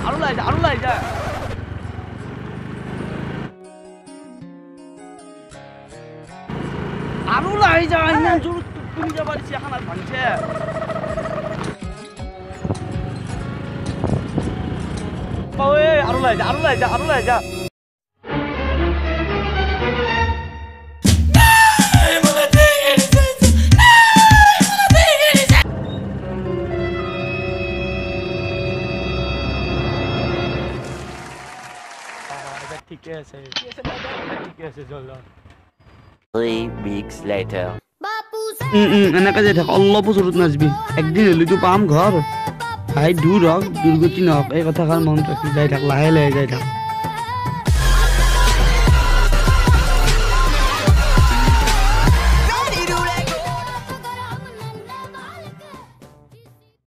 আৰু লাই যা ইমান জোৰ তুমি যাবা দিছে এখন আৰ ভাঙছে ওই আৰু লাই যা ঠিকে আছে চল 3 weeks later. এনেকে যাই থাক অলপ ওচৰত নাচবি একদিন হলেতো পাম ঘৰ ভাই দূৰ হওক দুৰ্গতি নহওক এই কথাষাৰ মনত ৰাখি যাই থাক লাহে যাই থাক